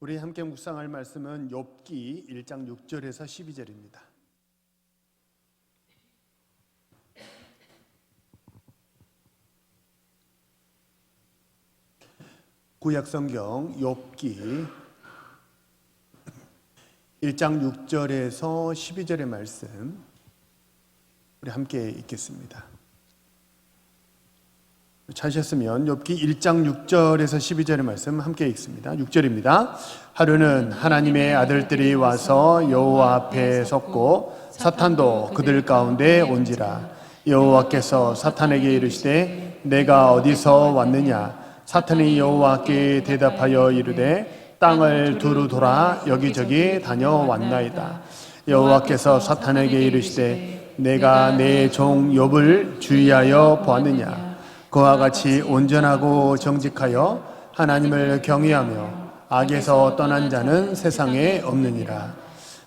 우리 함께 묵상할 말씀은 욥기 1장 6절에서 12절입니다. 구약성경 욥기 1장 6절에서 12절의 말씀 우리 함께 읽겠습니다. 찾으셨으면 욥기 1장 6절에서 12절의 말씀 함께 읽습니다. 6절입니다. 하루는 하나님의 아들들이 와서 여호와 앞에 섰고 사탄도 그들 가운데 온지라. 여호와께서 사탄에게 이르시되 내가 어디서 왔느냐. 사탄이 여호와께 대답하여 이르되 땅을 두루 돌아 여기저기 다녀왔나이다. 여호와께서 사탄에게 이르시되 내가 내 종 욥을 주의하여 보았느냐. 그와 같이 온전하고 정직하여 하나님을 경외하며 악에서 떠난 자는 세상에 없느니라.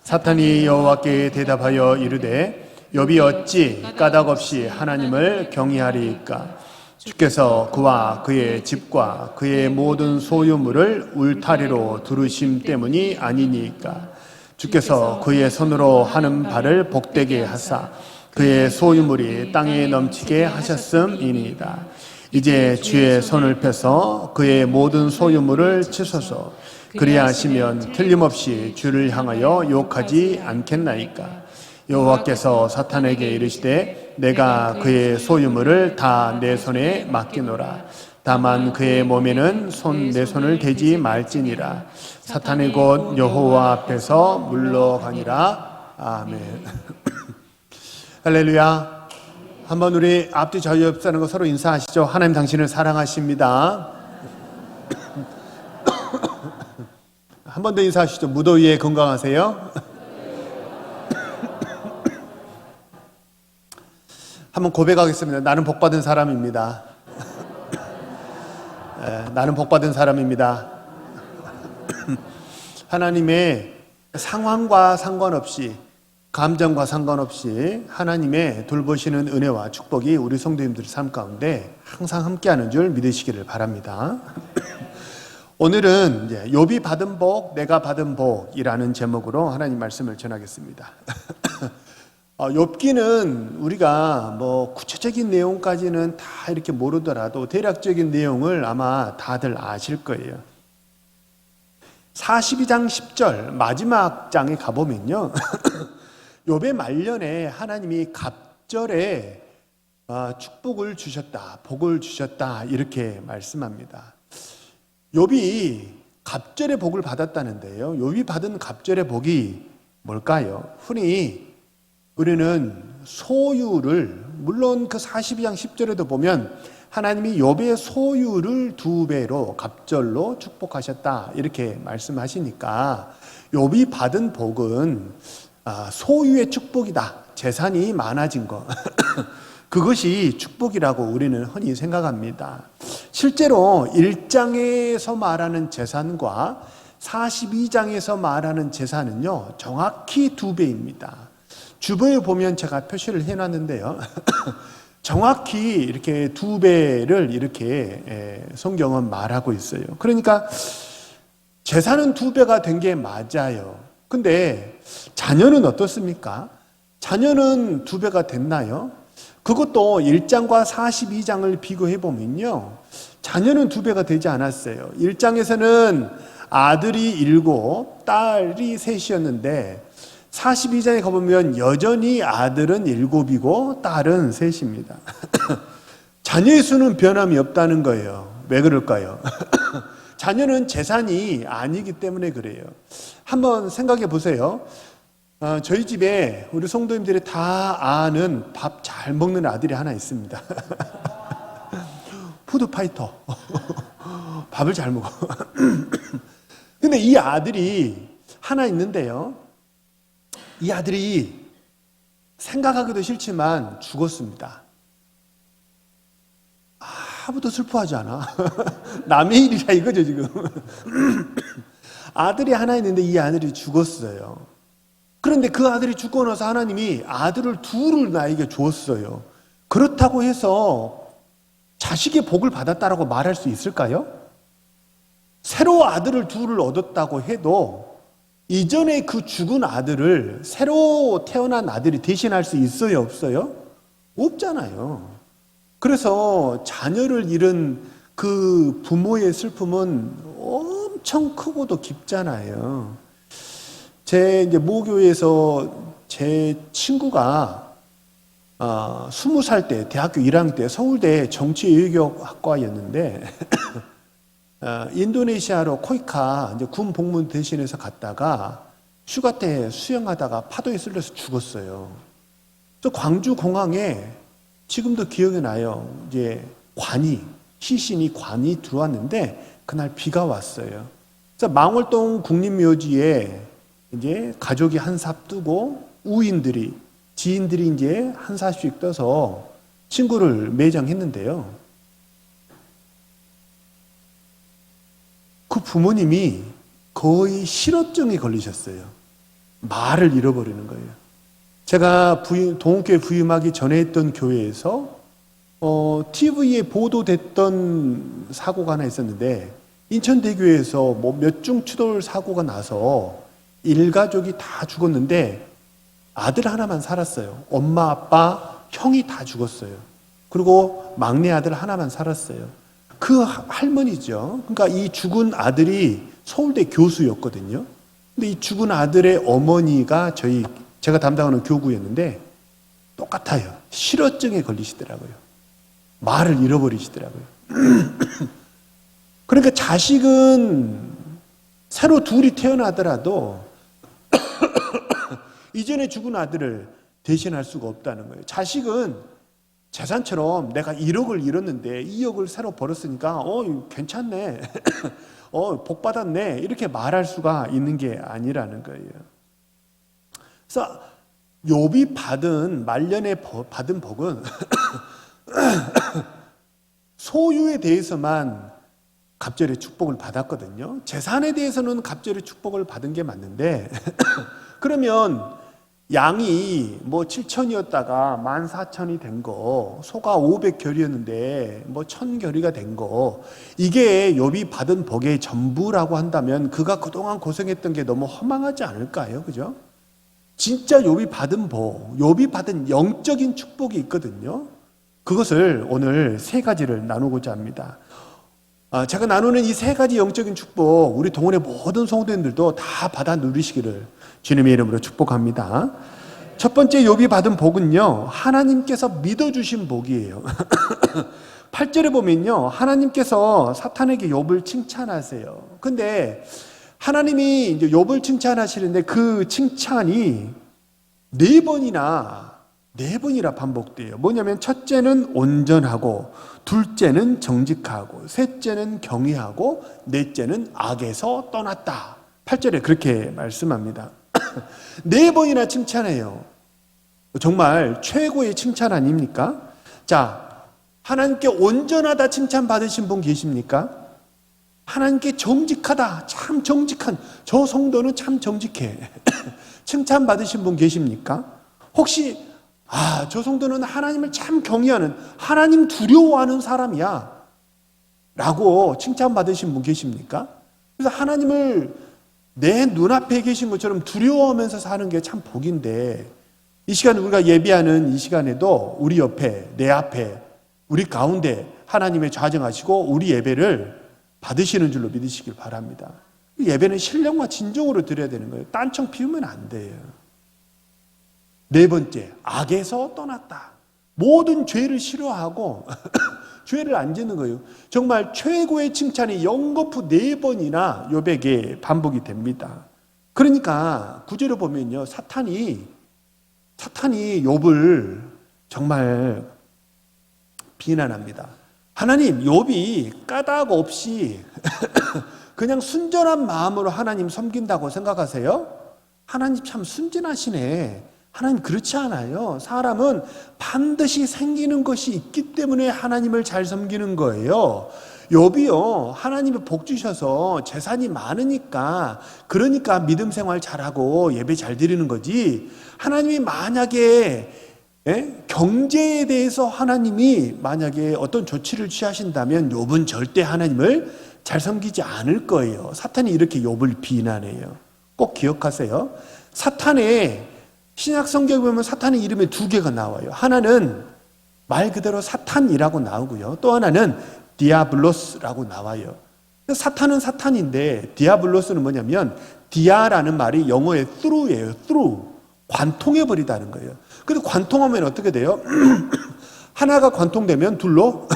사탄이 여호와께 대답하여 이르되 욥이 어찌 까닭없이 하나님을 경외하리이까. 주께서 그와 그의 집과 그의 모든 소유물을 울타리로 두르심 때문이 아니니까. 주께서 그의 손으로 하는 바를 복되게 하사 그의 소유물이 땅에 넘치게 하셨음이니이다. 이제 주의 손을 펴서 그의 모든 소유물을 치소서. 그리하시면 틀림없이 주를 향하여 욕하지 않겠나이까. 여호와께서 사탄에게 이르시되 내가 그의 소유물을 다 내 손에 맡기노라. 다만 그의 몸에는 내 손을 대지 말지니라. 사탄이 곧 여호와 앞에서 물러가니라. 아멘. 할렐루야. 한번 우리 앞뒤 좌우 옆 사는 거 서로 인사하시죠. 하나님 당신을 사랑하십니다. 한 번 더 인사하시죠. 무더위에 건강하세요. 한번 고백하겠습니다. 나는 복받은 사람입니다. 나는 복받은 사람입니다. 하나님의 상황과 상관없이, 감정과 상관없이 하나님의 돌보시는 은혜와 축복이 우리 성도님들 삶 가운데 항상 함께하는 줄 믿으시기를 바랍니다. 오늘은 이제 욥이 받은 복, 내가 받은 복이라는 제목으로 하나님 말씀을 전하겠습니다. 욥기는 우리가 구체적인 내용까지는 다 이렇게 모르더라도 대략적인 내용을 아마 다들 아실 거예요. 42장 10절 마지막 장에 가보면요. 욥의 말년에 하나님이 갑절에 축복을 주셨다, 복을 주셨다 이렇게 말씀합니다. 욥이 갑절의 복을 받았다는데요. 욥이 받은 갑절의 복이 뭘까요? 흔히 우리는 소유를, 물론 그 42장 10절에도 보면 하나님이 욥의 소유를 2배로 갑절로 축복하셨다 이렇게 말씀하시니까 욥이 받은 복은 소유의 축복이다. 재산이 많아진 것. 그것이 축복이라고 우리는 흔히 생각합니다. 실제로 1장에서 말하는 재산과 42장에서 말하는 재산은요, 정확히 2배입니다. 주보에 보면 제가 표시를 해놨는데요. 정확히 이렇게 2배를 이렇게 성경은 말하고 있어요. 그러니까 재산은 2배가 된 게 맞아요. 근데 자녀는 어떻습니까? 자녀는 2배가 됐나요? 그것도 1장과 42장을 비교해 보면요. 자녀는 2배가 되지 않았어요. 1장에서는 아들이 7, 딸이 3이었는데 42장에 가보면 여전히 아들은 7이고 딸은 3입니다. 자녀의 수는 변함이 없다는 거예요. 왜 그럴까요? 자녀는 재산이 아니기 때문에 그래요. 한번 생각해 보세요. 저희 집에 우리 성도님들이 다 아는 밥 잘 먹는 아들이 하나 있습니다. 푸드파이터. 밥을 잘 먹어. 근데 이 아들이 하나 있는데요. 이 아들이 생각하기도 싫지만 죽었습니다. 아무도 슬퍼하지 않아. 남의 일이라 이거죠 지금. 아들이 하나 있는데 이 아들이 죽었어요. 그런데 그 아들이 죽고 나서 하나님이 아들을 2를 나에게 주었어요. 그렇다고 해서 자식의 복을 받았다라고 말할 수 있을까요? 새로 아들을 둘을 얻었다고 해도 이전에 그 죽은 아들을 새로 태어난 아들이 대신할 수 있어요, 없어요? 없잖아요. 그래서 자녀를 잃은 그 부모의 슬픔은 엄청 크고도 깊잖아요. 제 이제 모교에서 제 친구가 20살 때, 대학교 1학년 때 서울대 정치외교학과였는데 인도네시아로 코이카 이제 군 복무 대신해서 갔다가 휴가 때 수영하다가 파도에 쓸려서 죽었어요. 또 광주 공항에 지금도 기억이 나요. 이제 시신이 관이 들어왔는데 그날 비가 왔어요. 그래서 망월동 국립묘지에 이제 가족이 한 삽 뜨고 지인들이 이제 한 삽씩 떠서 친구를 매장했는데요. 그 부모님이 거의 실어증에 걸리셨어요. 말을 잃어버리는 거예요. 제가 동국교회 부임하기 전에 했던 교회에서 TV에 보도됐던 사고가 하나 있었는데 인천대교에서 뭐 몇 중 추돌 사고가 나서 일가족이 다 죽었는데 아들 하나만 살았어요. 엄마, 아빠, 형이 다 죽었어요. 그리고 막내 아들 하나만 살았어요. 그 할머니죠. 그러니까 이 죽은 아들이 서울대 교수였거든요. 근데 이 죽은 아들의 어머니가 제가 담당하는 교구였는데 똑같아요. 실어증에 걸리시더라고요. 말을 잃어버리시더라고요. 그러니까 자식은 새로 둘이 태어나더라도 이전에 죽은 아들을 대신할 수가 없다는 거예요. 자식은 재산처럼 내가 1억을 잃었는데 2억을 새로 벌었으니까 괜찮네. 복 받았네. 이렇게 말할 수가 있는 게 아니라는 거예요. 그래서 욥이 말년에 받은 복은 소유에 대해서만 갑절의 축복을 받았거든요. 재산에 대해서는 갑절의 축복을 받은 게 맞는데 그러면 양이 뭐 7천이었다가 14,000이 된 거, 소가 500결이었는데 뭐 1000결이가 된 거, 이게 욥이 받은 복의 전부라고 한다면 그가 그동안 고생했던 게 너무 허망하지 않을까요? 그죠? 진짜 욥이 받은 복, 욥이 받은 영적인 축복이 있거든요. 그것을 오늘 세 가지를 나누고자 합니다. 제가 나누는 이 세 가지 영적인 축복, 우리 동원의 모든 성도님들도 다 받아 누리시기를 주님의 이름으로 축복합니다. 첫 번째 욥이 받은 복은요, 하나님께서 믿어주신 복이에요. 8절에 보면요, 하나님께서 사탄에게 욥을 칭찬하세요. 근데 하나님이 이제 욥을 칭찬하시는데 그 칭찬이 네 번이나 반복돼요. 뭐냐면 첫째는 온전하고, 둘째는 정직하고, 셋째는 경외하고, 넷째는 악에서 떠났다. 8절에 그렇게 말씀합니다. 네 번이나 칭찬해요. 정말 최고의 칭찬 아닙니까? 자, 하나님께 온전하다 칭찬 받으신 분 계십니까? 하나님께 정직하다, 참 정직한, 저 성도는 참 정직해. 칭찬 받으신 분 계십니까? 혹시 저 성도는 하나님을 참 경외하는, 하나님 두려워하는 사람이야 라고 칭찬받으신 분 계십니까? 그래서 하나님을 내 눈앞에 계신 것처럼 두려워하면서 사는 게 참 복인데, 이 시간 우리가 예배하는 이 시간에도 우리 옆에, 내 앞에, 우리 가운데 하나님의 좌정하시고 우리 예배를 받으시는 줄로 믿으시길 바랍니다. 예배는 신령과 진정으로 드려야 되는 거예요. 딴청 피우면 안 돼요. 네 번째, 악에서 떠났다. 모든 죄를 싫어하고 죄를 안 짓는 거예요. 정말 최고의 칭찬이 연거푸 4번이나 욥에게 반복이 됩니다. 그러니까 구절을 보면요, 사탄이 욥을 정말 비난합니다. 하나님, 욥이 까닭 없이 그냥 순전한 마음으로 하나님 섬긴다고 생각하세요? 하나님 참 순진하시네. 하나님 그렇지 않아요. 사람은 반드시 생기는 것이 있기 때문에 하나님을 잘 섬기는 거예요. 욥이요, 하나님이 복 주셔서 재산이 많으니까, 그러니까 믿음 생활 잘하고 예배 잘 드리는 거지, 하나님이 만약에 경제에 대해서 하나님이 만약에 어떤 조치를 취하신다면 욥은 절대 하나님을 잘 섬기지 않을 거예요. 사탄이 이렇게 욥을 비난해요. 꼭 기억하세요. 사탄의 신약 성경에 보면 사탄의 이름이 두 개가 나와요. 하나는 말 그대로 사탄이라고 나오고요. 또 하나는 디아블로스라고 나와요. 사탄은 사탄인데 디아블로스는 뭐냐면 디아라는 말이 영어의 through예요. through. 관통해버리다는 거예요. 근데 관통하면 어떻게 돼요? 하나가 관통되면 둘로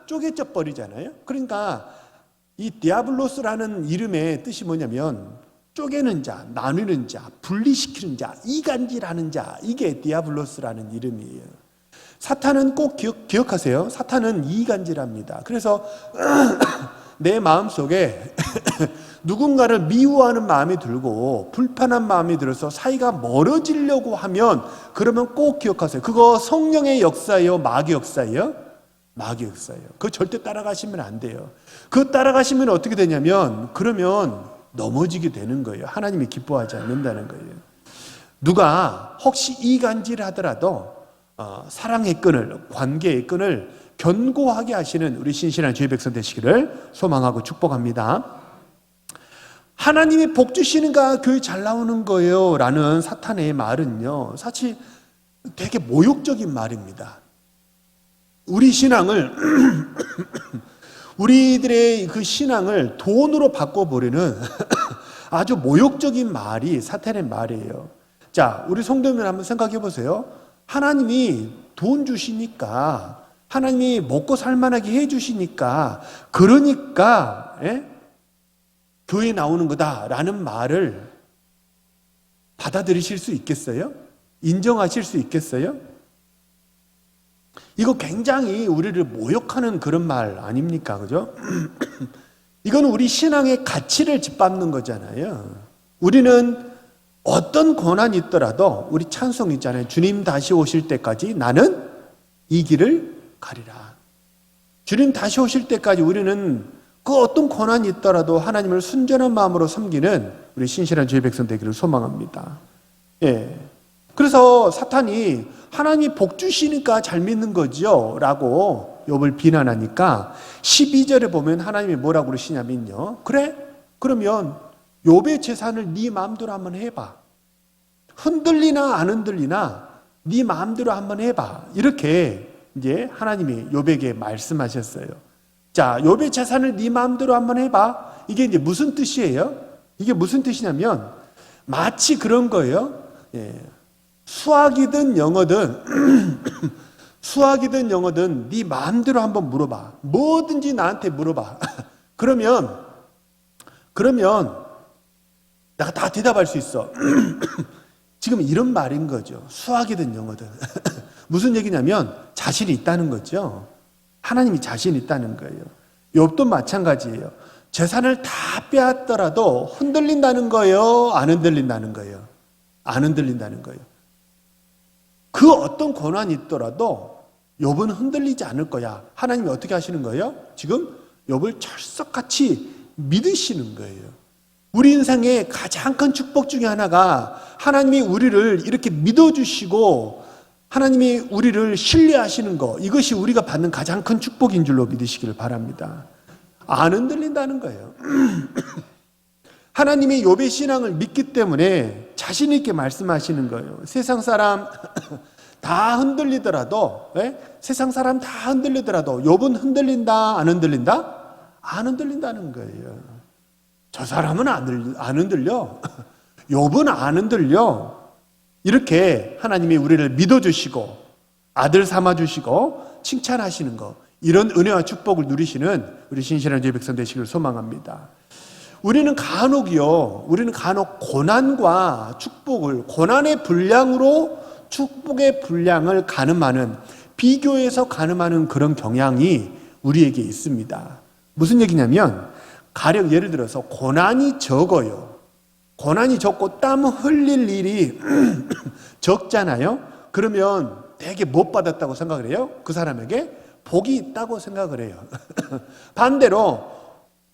쪼개져 버리잖아요. 그러니까 이 디아블로스라는 이름의 뜻이 뭐냐면 쪼개는 자, 나누는 자, 분리시키는 자, 이간질하는 자, 이게 디아블로스라는 이름이에요. 사탄은 꼭 기억하세요. 사탄은 이간질합니다. 그래서 내 마음속에 누군가를 미워하는 마음이 들고 불편한 마음이 들어서 사이가 멀어지려고 하면 그러면 꼭 기억하세요. 그거 성령의 역사예요? 마귀 역사예요? 마귀 역사예요. 그거 절대 따라가시면 안 돼요. 그거 따라가시면 어떻게 되냐면 그러면 넘어지게 되는 거예요. 하나님이 기뻐하지 않는다는 거예요. 누가 혹시 이간질 하더라도 사랑의 끈을, 관계의 끈을 견고하게 하시는 우리 신실한 주의 백성 되시기를 소망하고 축복합니다. 하나님이 복 주시는가 교회 잘 나오는 거예요 라는 사탄의 말은요, 사실 되게 모욕적인 말입니다. 우리 신앙을 우리들의 그 신앙을 돈으로 바꿔버리는 아주 모욕적인 말이 사탄의 말이에요. 자, 우리 성도님들 한번 생각해 보세요. 하나님이 돈 주시니까, 하나님이 먹고 살만하게 해주시니까, 그러니까 교회 나오는 거다라는 말을 받아들이실 수 있겠어요? 인정하실 수 있겠어요? 이거 굉장히 우리를 모욕하는 그런 말 아닙니까? 그죠? 이건 우리 신앙의 가치를 짓밟는 거잖아요. 우리는 어떤 고난이 있더라도 우리 찬송 있잖아요. 주님 다시 오실 때까지 나는 이 길을 가리라. 주님 다시 오실 때까지 우리는 그 어떤 고난이 있더라도 하나님을 순전한 마음으로 섬기는 우리 신실한 주의 백성 되기를 소망합니다. 예. 그래서 사탄이 하나님이 복 주시니까 잘 믿는 거죠 라고 욥을 비난하니까 12절에 보면 하나님이 뭐라고 그러시냐면요, 그래? 그러면 욥의 재산을 네 마음대로 한번 해봐. 흔들리나 안 흔들리나 네 마음대로 한번 해봐. 이렇게 이제 하나님이 욥에게 말씀하셨어요. 자, 욥의 재산을 네 마음대로 한번 해봐. 이게 이제 무슨 뜻이에요? 이게 무슨 뜻이냐면 마치 그런 거예요. 예. 수학이든 영어든 수학이든 영어든 네 마음대로 한번 물어봐. 뭐든지 나한테 물어봐. 그러면 내가 다 대답할 수 있어. 지금 이런 말인 거죠. 수학이든 영어든. 무슨 얘기냐면 자신이 있다는 거죠. 하나님이 자신이 있다는 거예요. 욥도 마찬가지예요. 재산을 다 빼앗더라도 흔들린다는 거예요? 안 흔들린다는 거예요? 안 흔들린다는 거예요. 그 어떤 고난이 있더라도 욥은 흔들리지 않을 거야. 하나님이 어떻게 하시는 거예요? 지금 욥을 철석같이 믿으시는 거예요. 우리 인생의 가장 큰 축복 중에 하나가 하나님이 우리를 이렇게 믿어주시고 하나님이 우리를 신뢰하시는 것, 이것이 우리가 받는 가장 큰 축복인 줄로 믿으시기를 바랍니다. 안 흔들린다는 거예요. 하나님이 욥의 신앙을 믿기 때문에 자신 있게 말씀하시는 거예요. 세상 사람 다 흔들리더라도, 세상 사람 다 흔들리더라도 욥은 흔들린다, 안 흔들린다? 안 흔들린다는 거예요. 저 사람은 안 흔들려. 욥은 안 흔들려. 이렇게 하나님이 우리를 믿어주시고 아들 삼아주시고 칭찬하시는 것, 이런 은혜와 축복을 누리시는 우리 신실한 주의 백성 되시기를 소망합니다. 우리는 간혹 고난과 축복을, 고난의 분량으로 축복의 분량을 가늠하는, 비교해서 가늠하는 그런 경향이 우리에게 있습니다. 무슨 얘기냐면, 가령 예를 들어서 고난이 적어요. 고난이 적고 땀 흘릴 일이 적잖아요. 그러면 되게 못 받았다고 생각을 해요. 그 사람에게 복이 있다고 생각을 해요. 반대로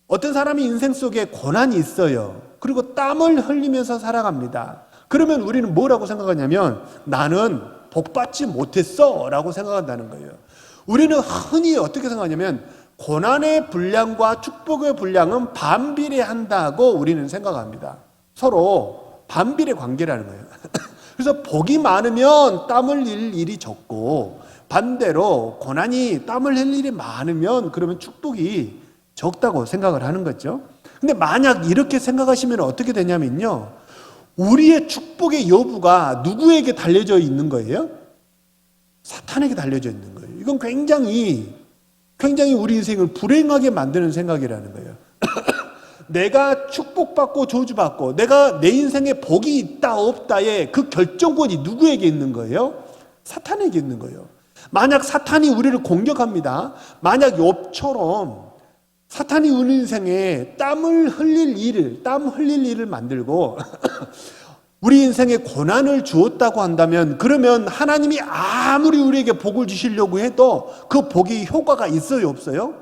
어떤 사람이 인생 속에 고난이 있어요. 그리고 땀을 흘리면서 살아갑니다. 그러면 우리는 뭐라고 생각하냐면 나는 복 받지 못했어 라고 생각한다는 거예요. 우리는 흔히 어떻게 생각하냐면 고난의 분량과 축복의 분량은 반비례한다고 우리는 생각합니다. 서로 반비례 관계라는 거예요. 그래서 복이 많으면 땀 흘릴 일이 적고, 반대로 고난이 땀을 흘릴 일이 많으면 그러면 축복이 적다고 생각을 하는 거죠. 근데 만약 이렇게 생각하시면 어떻게 되냐면요, 우리의 축복의 여부가 누구에게 달려져 있는 거예요? 사탄에게 달려져 있는 거예요. 이건 굉장히 우리 인생을 불행하게 만드는 생각이라는 거예요. 내가 축복받고 저주받고 내가 내 인생에 복이 있다 없다의 그 결정권이 누구에게 있는 거예요? 사탄에게 있는 거예요. 만약 사탄이 우리를 공격합니다. 만약 욥처럼 사탄이 우리 인생에 땀 흘릴 일을 만들고 우리 인생에 고난을 주었다고 한다면, 그러면 하나님이 아무리 우리에게 복을 주시려고 해도 그 복이 효과가 있어요, 없어요?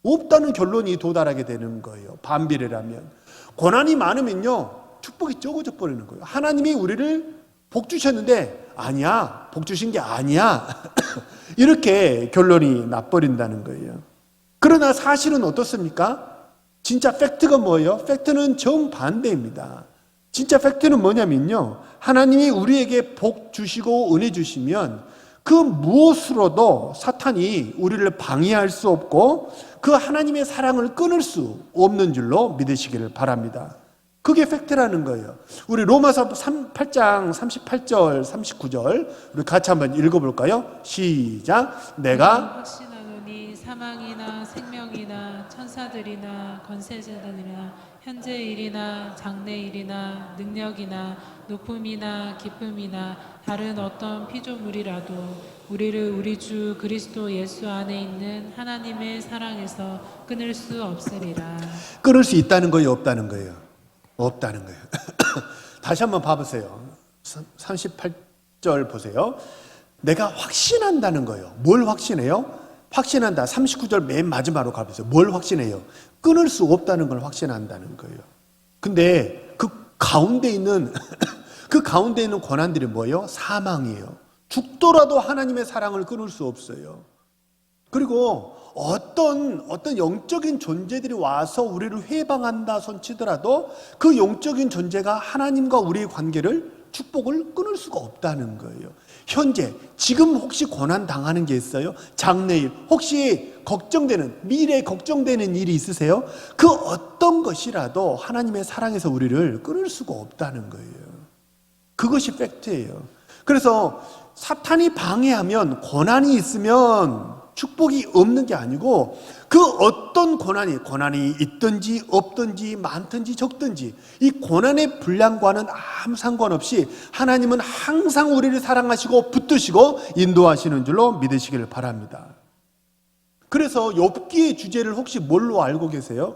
없다는 결론이 도달하게 되는 거예요. 반비례라면. 고난이 많으면요, 축복이 적어져 버리는 거예요. 하나님이 우리를 복 주셨는데 아니야, 복 주신 게 아니야. 이렇게 결론이 나버린다는 거예요. 그러나 사실은 어떻습니까? 진짜 팩트가 뭐예요? 팩트는 정반대입니다. 진짜 팩트는 뭐냐면요, 하나님이 우리에게 복 주시고 은혜 주시면 그 무엇으로도 사탄이 우리를 방해할 수 없고 그 하나님의 사랑을 끊을 수 없는 줄로 믿으시기를 바랍니다. 그게 팩트라는 거예요. 우리 로마서 8장 38절 39절 우리 같이 한번 읽어볼까요? 시작. 내가 확신하노니 사망이나 생명이나 천사들이나 권세자들이나 현재일이나 장래일이나 능력이나 높음이나 기쁨이나 다른 어떤 피조물이라도 우리를 우리 주 그리스도 예수 안에 있는 하나님의 사랑에서 끊을 수 없으리라. 끊을 수 있다는 거예요, 없다는 거예요? 없다는 거예요. 다시 한번 봐보세요. 38절 보세요. 내가 확신한다는 거예요. 뭘 확신해요? 확신한다. 39절 맨 마지막으로 가보세요. 뭘 확신해요? 끊을 수 없다는 걸 확신한다는 거예요. 근데 그 가운데 있는 고난들이 뭐예요? 사망이에요. 죽더라도 하나님의 사랑을 끊을 수 없어요. 그리고 어떤 영적인 존재들이 와서 우리를 회방한다 손치더라도 그 영적인 존재가 하나님과 우리의 관계를, 축복을 끊을 수가 없다는 거예요. 현재 지금 혹시 고난 당하는 게 있어요? 장래일 혹시 걱정되는, 미래에 걱정되는 일이 있으세요? 그 어떤 것이라도 하나님의 사랑에서 우리를 끊을 수가 없다는 거예요. 그것이 팩트예요. 그래서 사탄이 방해하면, 고난이 있으면 축복이 없는 게 아니고, 그 어떤 고난이 있든지 없든지 많든지 적든지 이 고난의 분량과는 아무 상관없이 하나님은 항상 우리를 사랑하시고 붙드시고 인도하시는 줄로 믿으시기를 바랍니다. 그래서 욥기의 주제를 혹시 뭘로 알고 계세요?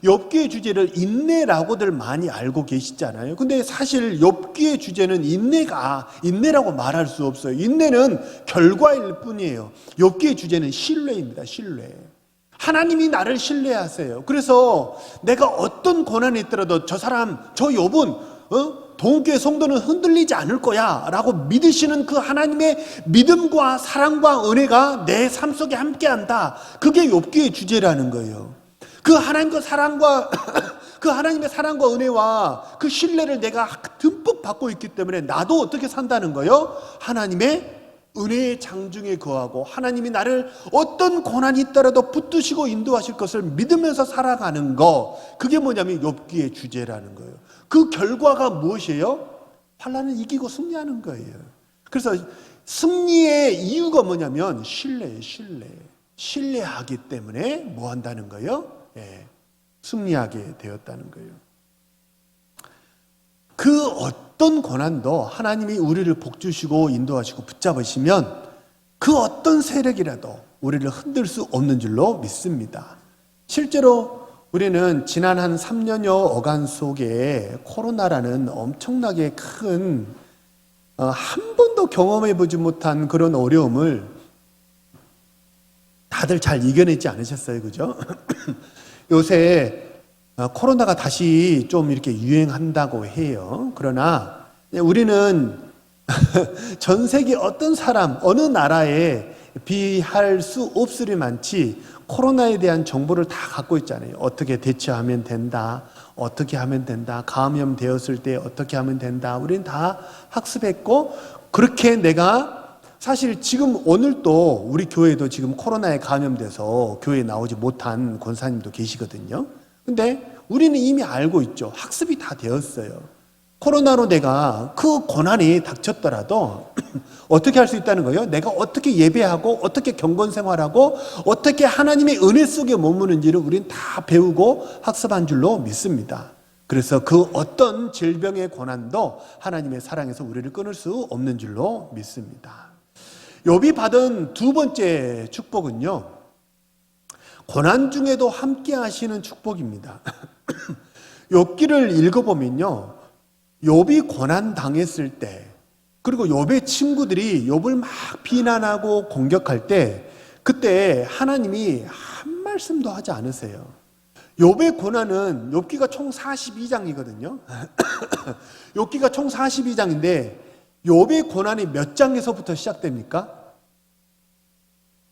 욥기의 주제를 인내라고들 많이 알고 계시잖아요. 근데 사실 욥기의 주제는 인내라고 말할 수 없어요. 인내는 결과일 뿐이에요. 욥기의 주제는 신뢰입니다. 신뢰. 하나님이 나를 신뢰하세요. 그래서 내가 어떤 고난이 있더라도 저 욥은 동교회 성도는 흔들리지 않을 거야 라고 믿으시는 그 하나님의 믿음과 사랑과 은혜가 내 삶 속에 함께한다. 그게 욥기의 주제라는 거예요. 그 하나님의 사랑과 은혜와 그 신뢰를 내가 듬뿍 받고 있기 때문에 나도 어떻게 산다는 거예요? 하나님의 은혜의 장중에 거하고 하나님이 나를 어떤 고난이 있더라도 붙드시고 인도하실 것을 믿으면서 살아가는 거, 그게 뭐냐면 욥기의 주제라는 거예요. 그 결과가 무엇이에요? 환난을 이기고 승리하는 거예요. 그래서 승리의 이유가 뭐냐면 신뢰예요. 신뢰하기 때문에 뭐 한다는 거예요? 승리하게 되었다는 거예요. 그 어떤 고난도 하나님이 우리를 복주시고 인도하시고 붙잡으시면 그 어떤 세력이라도 우리를 흔들 수 없는 줄로 믿습니다. 실제로 우리는 지난 한 3년여 어간 속에 코로나라는 엄청나게 큰, 한 번도 경험해보지 못한 그런 어려움을 다들 잘 이겨내지 않으셨어요, 그죠? 요새 코로나가 다시 좀 이렇게 유행한다고 해요. 그러나 우리는 전 세계 어떤 사람, 어느 나라에 비할 수 없으리만치 코로나에 대한 정보를 다 갖고 있잖아요. 어떻게 대처하면 된다, 어떻게 하면 된다, 감염되었을 때 어떻게 하면 된다. 우리는 다 학습했고, 그렇게 내가 사실 지금 오늘도 우리 교회도 지금 코로나에 감염돼서 교회에 나오지 못한 권사님도 계시거든요. 근데 우리는 이미 알고 있죠. 학습이 다 되었어요. 코로나로 내가 그 고난이 닥쳤더라도 어떻게 할 수 있다는 거예요? 내가 어떻게 예배하고 어떻게 경건 생활하고 어떻게 하나님의 은혜 속에 머무는지를 우리는 다 배우고 학습한 줄로 믿습니다. 그래서 그 어떤 질병의 고난도 하나님의 사랑에서 우리를 끊을 수 없는 줄로 믿습니다. 욥이 받은 두 번째 축복은요, 고난 중에도 함께 하시는 축복입니다. 욥기를 읽어보면요, 욥이 고난 당했을 때, 그리고 욥의 친구들이 욥을 막 비난하고 공격할 때, 그때 하나님이 한 말씀도 하지 않으세요. 욥의 고난은, 욥기가 총 42장이거든요. 욥기가 총 42장인데 욥의 고난이 몇 장에서부터 시작됩니까?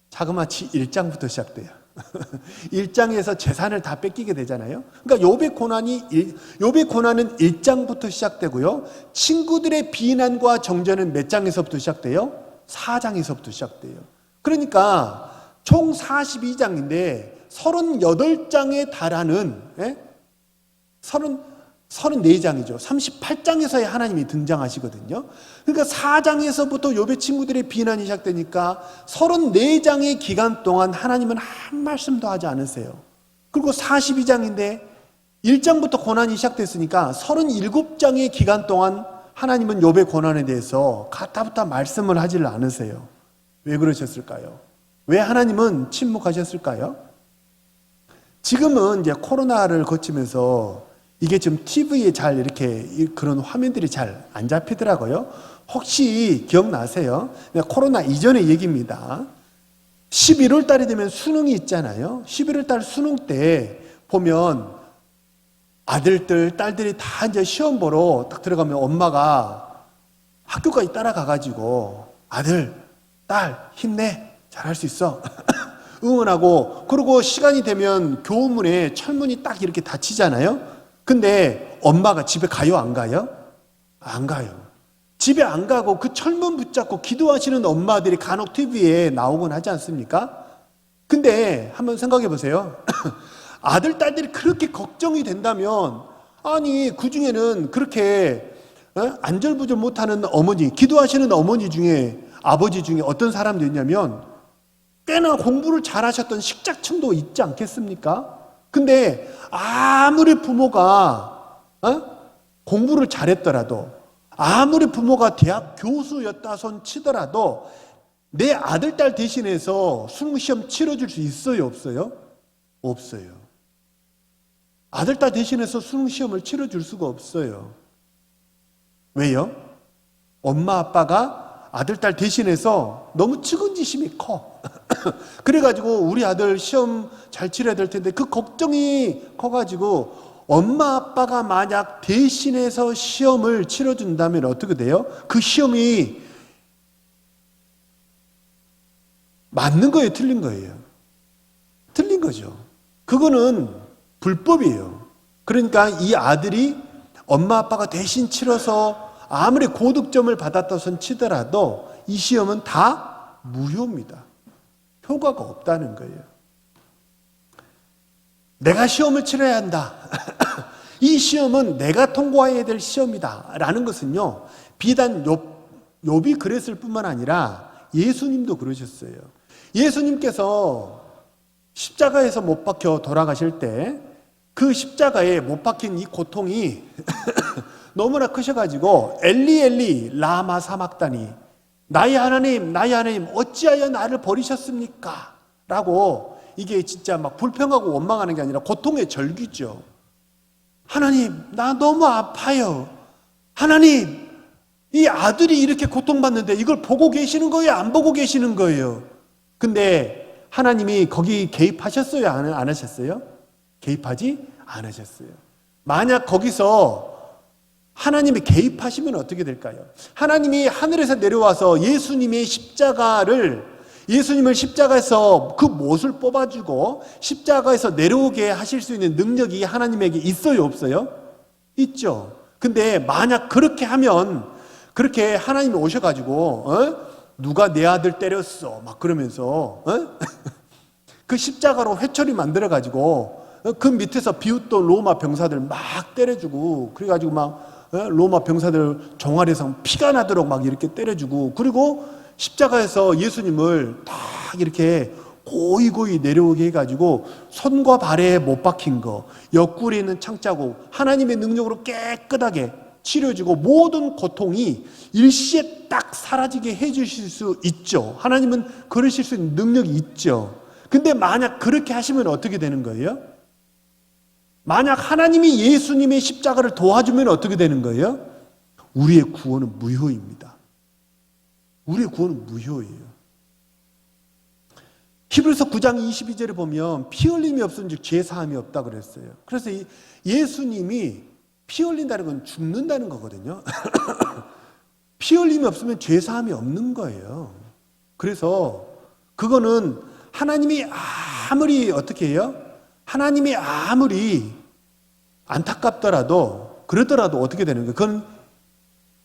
자그마치 1장부터 시작돼요. 1장에서 재산을 다 뺏기게 되잖아요. 그러니까 욥의 고난은 1장부터 시작되고요. 친구들의 비난과 정죄는 몇 장에서부터 시작돼요? 4장에서부터 시작돼요. 그러니까 총 42장인데 38장에 달하는 34장이죠. 38장에서의 하나님이 등장하시거든요. 그러니까 4장에서부터 욥의 친구들의 비난이 시작되니까 34장의 기간 동안 하나님은 한 말씀도 하지 않으세요. 그리고 42장인데 1장부터 고난이 시작됐으니까 37장의 기간 동안 하나님은 욥의 고난에 대해서 가타부타 말씀을 하지를 않으세요. 왜 그러셨을까요? 왜 하나님은 침묵하셨을까요? 지금은 이제 코로나를 거치면서 이게 좀 TV에 잘 이렇게 그런 화면들이 잘 안 잡히더라고요. 혹시 기억나세요? 코로나 이전의 얘기입니다. 11월 달이 되면 수능이 있잖아요. 11월 달 수능 때 보면 아들들, 딸들이 다 이제 시험 보러 딱 들어가면 엄마가 학교까지 따라가가지고 아들, 딸, 힘내. 잘할 수 있어. 응원하고, 그리고 시간이 되면 교문에 철문이 딱 이렇게 닫히잖아요. 근데 엄마가 집에 가요, 안 가요? 안 가요. 집에 안 가고 그 철문 붙잡고 기도하시는 엄마들이 간혹 TV에 나오곤 하지 않습니까? 근데 한번 생각해 보세요. 아들, 딸들이 그렇게 걱정이 된다면, 아니, 그 중에는 그렇게 안절부절 못하는 어머니, 기도하시는 어머니 중에, 아버지 중에 어떤 사람도 있냐면, 꽤나 공부를 잘하셨던 식작층도 있지 않겠습니까? 근데 아무리 부모가 공부를 잘했더라도, 아무리 부모가 대학 교수였다 손 치더라도 내 아들, 딸 대신해서 수능시험 치러줄 수 있어요, 없어요? 없어요. 아들, 딸 대신해서 수능시험을 치러줄 수가 없어요. 왜요? 엄마, 아빠가 아들, 딸 대신해서 너무 측은지심이 커. 그래가지고 우리 아들 시험 잘 치러야 될 텐데 그 걱정이 커가지고 엄마, 아빠가 만약 대신해서 시험을 치러준다면 어떻게 돼요? 그 시험이 맞는 거예요, 틀린 거예요? 틀린 거죠. 그거는 불법이에요. 그러니까 이 아들이 엄마, 아빠가 대신 치러서 아무리 고득점을 받았다 손 치더라도 이 시험은 다 무효입니다. 효과가 없다는 거예요. 내가 시험을 치러야 한다. 이 시험은 내가 통과해야 될 시험이다. 라는 것은요, 비단 욥이 그랬을 뿐만 아니라 예수님도 그러셨어요. 예수님께서 십자가에서 못 박혀 돌아가실 때 그 십자가에 못 박힌 이 고통이 너무나 크셔가지고 엘리 엘리 라마 사막다니, 나의 하나님 어찌하여 나를 버리셨습니까? 라고, 이게 진짜 막 불평하고 원망하는 게 아니라 고통의 절규죠. 하나님, 나 너무 아파요. 하나님, 이 아들이 이렇게 고통받는데 이걸 보고 계시는 거예요, 안 보고 계시는 거예요? 근데 하나님이 거기 개입하셨어요, 안 하셨어요? 개입하지 않으셨어요. 만약 거기서 하나님이 개입하시면 어떻게 될까요? 하나님이 하늘에서 내려와서 예수님의 십자가를 예수님을 십자가에서 그 못을 뽑아주고 십자가에서 내려오게 하실 수 있는 능력이 하나님에게 있어요, 없어요? 있죠. 근데 만약 그렇게 하면, 그렇게 하나님이 오셔가지고 누가 내 아들 때렸어 막 그러면서 그 십자가로 회초리 만들어가지고 그 밑에서 비웃던 로마 병사들 막 때려주고, 그래가지고 막 로마 병사들 종아리에서 피가 나도록 막 이렇게 때려주고, 그리고 십자가에서 예수님을 딱 이렇게 고이고이 내려오게 해가지고 손과 발에 못 박힌 거, 옆구리에 있는 창자국 하나님의 능력으로 깨끗하게 치료해주고 모든 고통이 일시에 딱 사라지게 해주실 수 있죠. 하나님은 그러실 수 있는 능력이 있죠. 근데 만약 그렇게 하시면 어떻게 되는 거예요? 만약 하나님이 예수님의 십자가를 도와주면 어떻게 되는 거예요? 우리의 구원은 무효입니다. 우리의 구원은 무효예요. 히브리서 9장 22절에 보면 피 흘림이 없은 즉 죄 사함이 없다 그랬어요. 그래서 예수님이 피 흘린다는 건 죽는다는 거거든요. 피 흘림이 없으면 죄 사함이 없는 거예요. 그래서 그거는 하나님이 아무리 어떻게 해요? 하나님이 아무리 안타깝더라도 그러더라도 어떻게 되는 거예요? 그건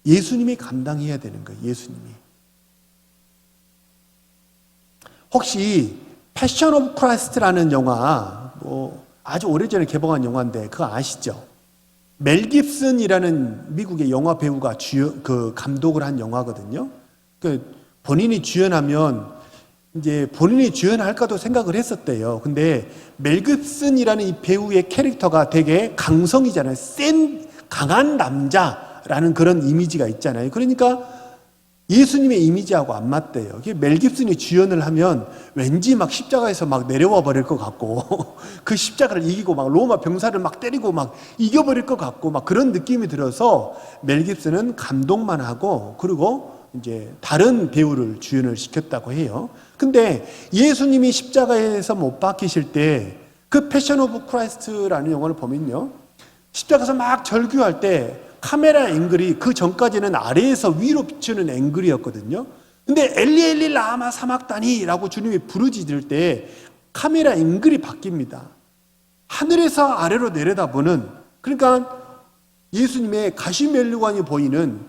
예수님이 감당해야 되는 거예요. 예수님이. 혹시 패션 오브 크라이스트라는 영화, 아주 오래전에 개봉한 영화인데 그거 아시죠? 멜 깁슨이라는 미국의 영화 배우가 감독을 한 영화거든요. 본인이 주연하면 이제 본인이 주연할까도 생각을 했었대요. 근데 멜 깁슨이라는 이 배우의 캐릭터가 되게 강성이잖아요. 강한 남자라는 그런 이미지가 있잖아요. 그러니까 예수님의 이미지하고 안 맞대요. 멜 깁슨이 주연을 하면 왠지 막 십자가에서 막 내려와 버릴 것 같고 그 십자가를 이기고 막 로마 병사를 막 때리고 막 이겨버릴 것 같고 막 그런 느낌이 들어서 멜 깁슨은 감독만 하고 그리고 이제 다른 배우를 주연을 시켰다고 해요. 근데 예수님이 십자가에서 못 박히실 때 그 패션 오브 크라이스트라는 영화를 보면요, 십자가에서 막 절규할 때 카메라 앵글이 그 전까지는 아래에서 위로 비추는 앵글이었거든요. 근데 엘리 엘리 라마 사막다니라고 주님이 부르짖을 때 카메라 앵글이 바뀝니다. 하늘에서 아래로 내려다보는, 그러니까 예수님의 가시면류관이 보이는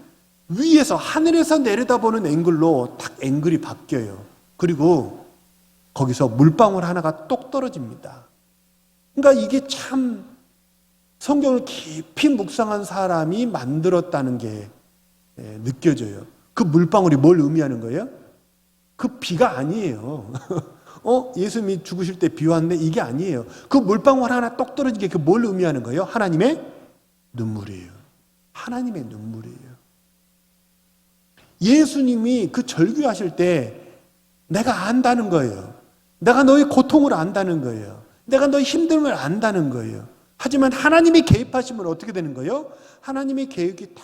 위에서 하늘에서 내려다보는 앵글로 딱 앵글이 바뀌어요. 그리고 거기서 물방울 하나가 똑 떨어집니다. 그러니까 이게 참 성경을 깊이 묵상한 사람이 만들었다는 게 느껴져요. 그 물방울이 뭘 의미하는 거예요? 그 비가 아니에요. 예수님이 죽으실 때 비 왔네? 이게 아니에요. 그 물방울 하나 똑 떨어지게 그 뭘 의미하는 거예요? 하나님의 눈물이에요. 하나님의 눈물이에요. 예수님이 그 절규하실 때 내가 안다는 거예요. 내가 너의 고통을 안다는 거예요. 내가 너의 힘듦을 안다는 거예요. 하지만 하나님이 개입하시면 어떻게 되는 거예요? 하나님의 계획이 다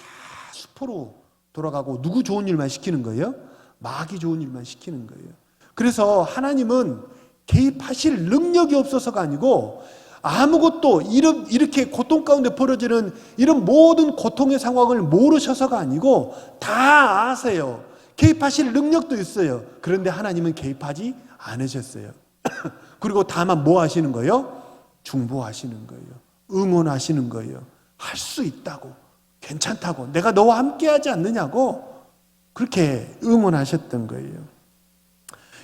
수포로 돌아가고 누구 좋은 일만 시키는 거예요? 마귀 좋은 일만 시키는 거예요. 그래서 하나님은 개입하실 능력이 없어서가 아니고 아무것도 이렇게 고통 가운데 벌어지는 이런 모든 고통의 상황을 모르셔서가 아니고 다 아세요. 개입하실 능력도 있어요. 그런데 하나님은 개입하지 않으셨어요. 그리고 다만 뭐 하시는 거예요? 중보하시는 거예요. 응원하시는 거예요. 할 수 있다고, 괜찮다고, 내가 너와 함께 하지 않느냐고 그렇게 응원하셨던 거예요.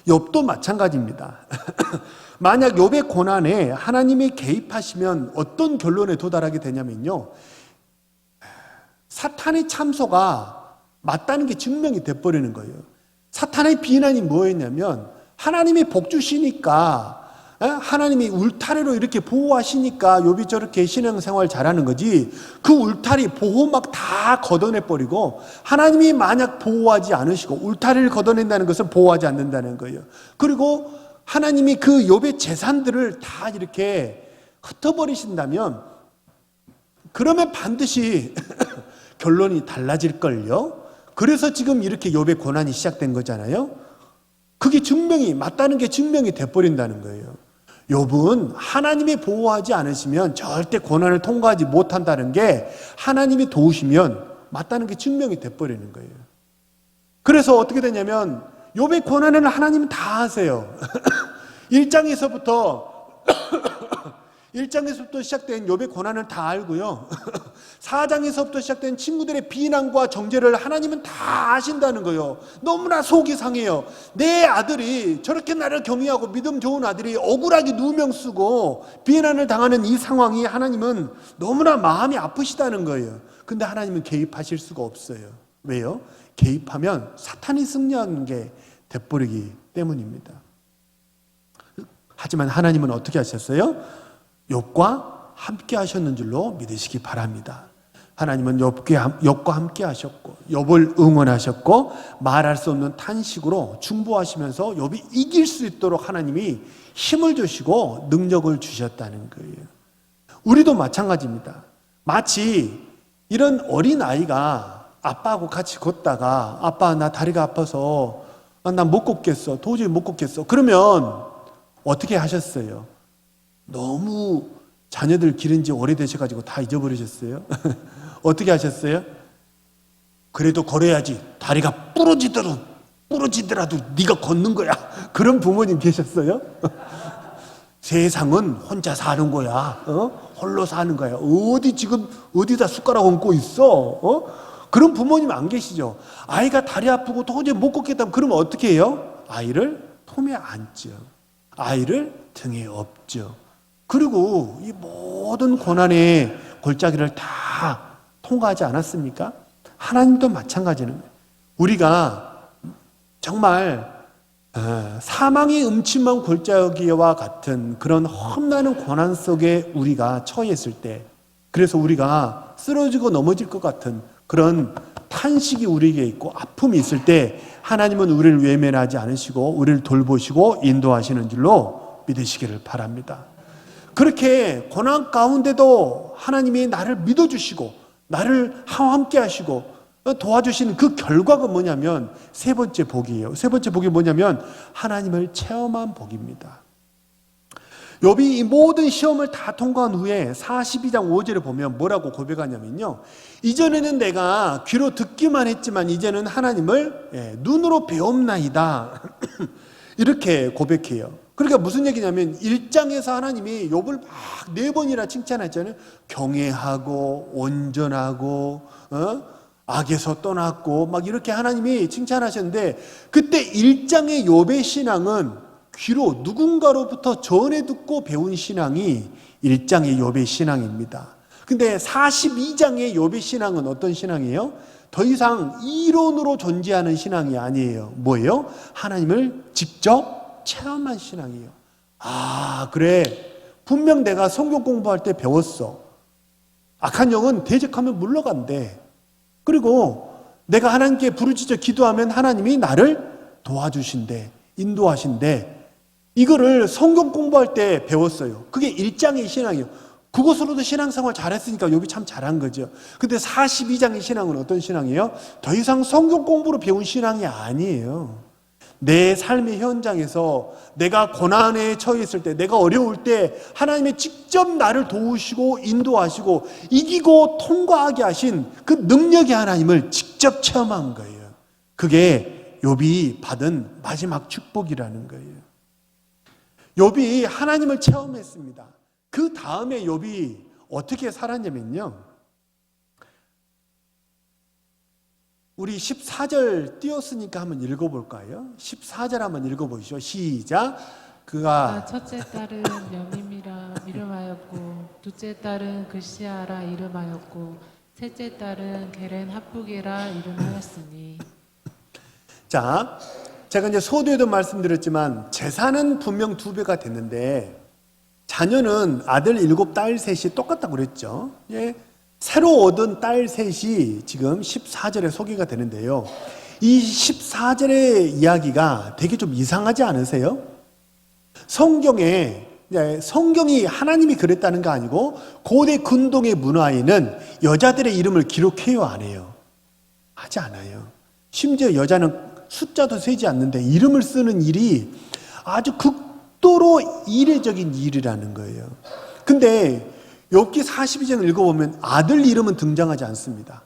욥도 마찬가지입니다. 만약 욥의 고난에 하나님이 개입하시면 어떤 결론에 도달하게 되냐면요, 사탄의 참소가 맞다는 게 증명이 돼버리는 거예요. 사탄의 비난이 뭐였냐면 하나님이 복 주시니까, 하나님이 울타리로 이렇게 보호하시니까 욥이 저렇게 신앙생활 잘하는 거지, 그 울타리 보호막 다 걷어내버리고 하나님이 만약 보호하지 않으시고 울타리를 걷어낸다는 것은 보호하지 않는다는 거예요. 그리고 하나님이 그 욥의 재산들을 다 이렇게 흩어버리신다면 그러면 반드시 결론이 달라질걸요. 그래서 지금 이렇게 욥의 고난이 시작된 거잖아요. 그게 증명이 맞다는 게 증명이 돼버린다는 거예요. 욥은 하나님이 보호하지 않으시면 절대 고난을 통과하지 못한다는 게 하나님이 도우시면 맞다는 게 증명이 돼버리는 거예요. 그래서 어떻게 되냐면 욥의 고난을 하나님은 다 아세요. 1장에서부터 시작된 욥의 고난을 다 알고요. 4장에서부터 시작된 친구들의 비난과 정죄를 하나님은 다 아신다는 거예요. 너무나 속이 상해요. 내 아들이 저렇게 나를 경외하고 믿음 좋은 아들이 억울하게 누명 쓰고 비난을 당하는 이 상황이 하나님은 너무나 마음이 아프시다는 거예요. 근데 하나님은 개입하실 수가 없어요. 왜요? 개입하면 사탄이 승리하는 게 돼버리기 때문입니다. 하지만 하나님은 어떻게 하셨어요? 욥과 함께 하셨는 줄로 믿으시기 바랍니다. 하나님은 욥과 함께 하셨고 욥을 응원하셨고 말할 수 없는 탄식으로 중보하시면서 욥이 이길 수 있도록 하나님이 힘을 주시고 능력을 주셨다는 거예요. 우리도 마찬가지입니다. 마치 이런 어린아이가 아빠하고 같이 걷다가 아빠 나 다리가 아파서 나 못 걷겠어. 도저히 못 걷겠어. 그러면 어떻게 하셨어요? 너무 자녀들 기른 지 오래되셔가지고 다 잊어버리셨어요? 어떻게 하셨어요? 그래도 걸어야지. 다리가 부러지더라도 네가 걷는 거야. 그런 부모님 계셨어요? 세상은 혼자 사는 거야. 홀로 사는 거야. 어디다 숟가락 얹고 있어? 그런 부모님 안 계시죠? 아이가 다리 아프고 도저히 못 걷겠다면 그러면 어떻게 해요? 아이를 품에 안죠. 아이를 등에 업죠. 그리고 이 모든 고난의 골짜기를 다 통과하지 않았습니까? 하나님도 마찬가지는 우리가 정말 사망의 음침한 골짜기와 같은 그런 험난한 고난 속에 우리가 처했을 때, 그래서 우리가 쓰러지고 넘어질 것 같은 그런 탄식이 우리에게 있고 아픔이 있을 때 하나님은 우리를 외면하지 않으시고 우리를 돌보시고 인도하시는 줄로 믿으시기를 바랍니다. 그렇게 고난 가운데도 하나님이 나를 믿어주시고 나를 함께 하시고 도와주시는 그 결과가 뭐냐면 세 번째 복이에요. 세 번째 복이 뭐냐면 하나님을 체험한 복입니다. 욥이 이 모든 시험을 다 통과한 후에 42장 5절에 보면 뭐라고 고백하냐면요, 이전에는 내가 귀로 듣기만 했지만 이제는 하나님을 눈으로 배움나이다. 이렇게 고백해요. 그러니까 무슨 얘기냐면 1장에서 하나님이 욥을 막 4번이나 칭찬했잖아요. 경외하고 온전하고 악에서 떠났고 막 이렇게 하나님이 칭찬하셨는데, 그때 1장의 욥의 신앙은 귀로 누군가로부터 전해 듣고 배운 신앙이 1장의 욥의 신앙입니다. 근데 42장의 욥의 신앙은 어떤 신앙이에요? 더 이상 이론으로 존재하는 신앙이 아니에요. 뭐예요? 하나님을 직접 체험한 신앙이에요. 아, 그래. 분명 내가 성경 공부할 때 배웠어. 악한 영은 대적하면 물러간대. 그리고 내가 하나님께 부르짖어 기도하면 하나님이 나를 도와주신대, 인도하신대. 이거를 성경 공부할 때 배웠어요. 그게 1장의 신앙이에요. 그것으로도 신앙생활 잘했으니까 욥이 참 잘한 거죠. 근데 42장의 신앙은 어떤 신앙이에요? 더 이상 성경 공부로 배운 신앙이 아니에요. 내 삶의 현장에서 내가 고난에 처해 있을 때, 내가 어려울 때 하나님이 직접 나를 도우시고 인도하시고 이기고 통과하게 하신 그 능력의 하나님을 직접 체험한 거예요. 그게 욥이 받은 마지막 축복이라는 거예요. 욥이 하나님을 체험했습니다. 그 다음에 욥이 어떻게 살았냐면요, 우리 14절 띄었으니까 한번 읽어볼까요? 14절 한번 읽어보시죠. 시작. 그가 첫째 딸은 명임이라 이름하였고 둘째 딸은 글시아라 이름하였고 셋째 딸은 게렌 하프게라 이름하였으니. 자, 제가 이제 소두에도 말씀드렸지만 재산은 분명 2배가 됐는데 자녀는 아들 7, 딸 3이 똑같다고 그랬죠. 예. 새로 얻은 딸 3이 지금 14절에 소개가 되는데요. 이 14절의 이야기가 되게 좀 이상하지 않으세요? 성경이 하나님이 그랬다는 거 아니고 고대 근동의 문화에는 여자들의 이름을 기록해요, 안 해요? 하지 않아요. 심지어 여자는 숫자도 세지 않는데 이름을 쓰는 일이 아주 극도로 이례적인 일이라는 거예요. 근데 욥기 42장을 읽어보면 아들 이름은 등장하지 않습니다.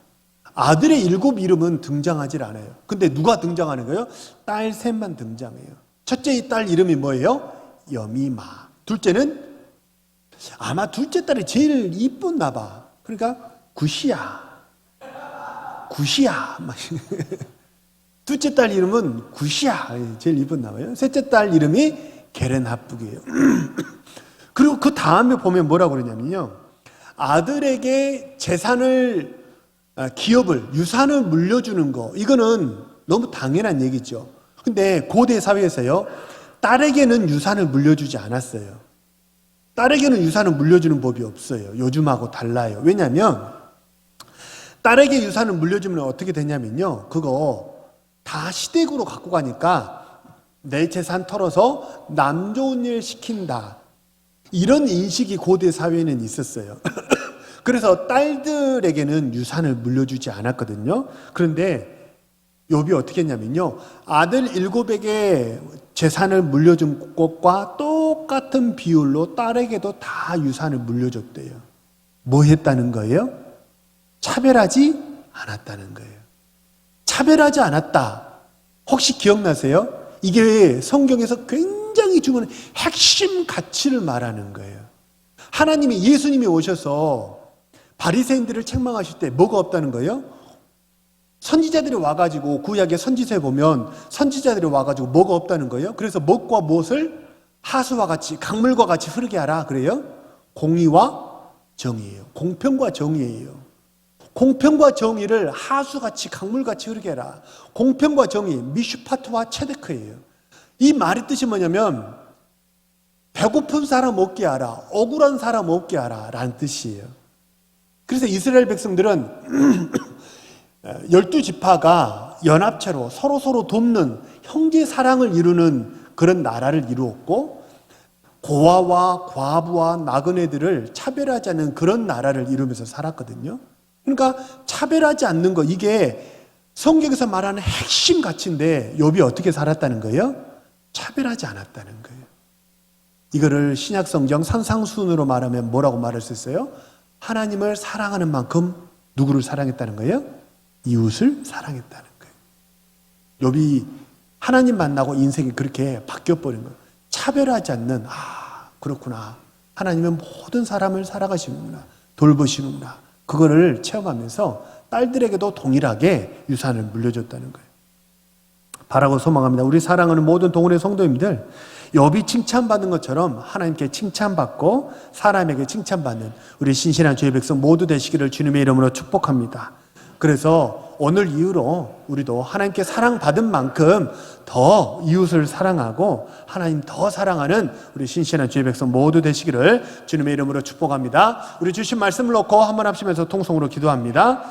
아들의 7 이름은 등장하지 않아요. 근데 누가 등장하는 거예요? 딸 셋만 등장해요. 첫째 딸 이름이 뭐예요? 여미마. 둘째는 아마 둘째 딸이 제일 이쁜가 봐. 그러니까 구시야. 둘째 딸 이름은 구시야. 제일 이쁜가 봐요. 셋째 딸 이름이 게렌하북이에요. 그리고 그 다음에 보면 뭐라고 그러냐면요. 아들에게 재산을, 기업을, 유산을 물려주는 거, 이거는 너무 당연한 얘기죠. 근데 고대 사회에서요, 딸에게는 유산을 물려주지 않았어요. 딸에게는 유산을 물려주는 법이 없어요. 요즘하고 달라요. 왜냐하면 딸에게 유산을 물려주면 어떻게 되냐면요, 그거 다 시댁으로 갖고 가니까 내 재산 털어서 남 좋은 일 시킨다, 이런 인식이 고대 사회에는 있었어요. 그래서 딸들에게는 유산을 물려주지 않았거든요. 그런데 욥이 어떻게 했냐면요, 아들 7에게 재산을 물려준 것과 똑같은 비율로 딸에게도 다 유산을 물려줬대요. 뭐 했다는 거예요? 차별하지 않았다는 거예요. 차별하지 않았다. 혹시 기억나세요? 이게 성경에서 굉장히 중요한 핵심 가치를 말하는 거예요. 하나님이, 예수님이 오셔서 바리새인들을 책망하실 때 뭐가 없다는 거예요? 선지자들이 와가지고, 구약의 선지서에 보면 선지자들이 와가지고 뭐가 없다는 거예요? 그래서 무엇과 무엇을 하수와 같이, 강물과 같이 흐르게 하라 그래요? 공의와 정의예요. 공평과 정의예요. 공평과 정의를 하수같이, 강물같이 흐르게 해라. 공평과 정의, 미슈파트와 체데크예요. 이 말의 뜻이 뭐냐면 배고픈 사람 먹게 하라, 억울한 사람 먹게 하라 라는 뜻이에요. 그래서 이스라엘 백성들은 12지파가 연합체로 서로 돕는 형제 사랑을 이루는 그런 나라를 이루었고, 고아와 과부와 나그네들을 차별하지 않는 그런 나라를 이루면서 살았거든요. 그러니까 차별하지 않는 거, 이게 성경에서 말하는 핵심 가치인데 욥이 어떻게 살았다는 거예요? 차별하지 않았다는 거예요. 이거를 신약성경 산상수훈으로 말하면 뭐라고 말할 수 있어요? 하나님을 사랑하는 만큼 누구를 사랑했다는 거예요? 이웃을 사랑했다는 거예요. 욥이 하나님 만나고 인생이 그렇게 바뀌어버린 거예요. 차별하지 않는, 그렇구나, 하나님은 모든 사람을 사랑하시는구나, 돌보시는구나, 그거를 체험하면서 딸들에게도 동일하게 유산을 물려줬다는 거예요. 바라고 소망합니다. 우리 사랑하는 모든 동원의 성도님들, 욥이 칭찬받는 것처럼 하나님께 칭찬받고 사람에게 칭찬받는 우리 신실한 주의 백성 모두 되시기를 주님의 이름으로 축복합니다. 그래서 오늘 이후로 우리도 하나님께 사랑받은 만큼 더 이웃을 사랑하고 하나님 더 사랑하는 우리 신실한 주의 백성 모두 되시기를 주님의 이름으로 축복합니다. 우리 주신 말씀을 놓고 한번 합시면서 통성으로 기도합니다.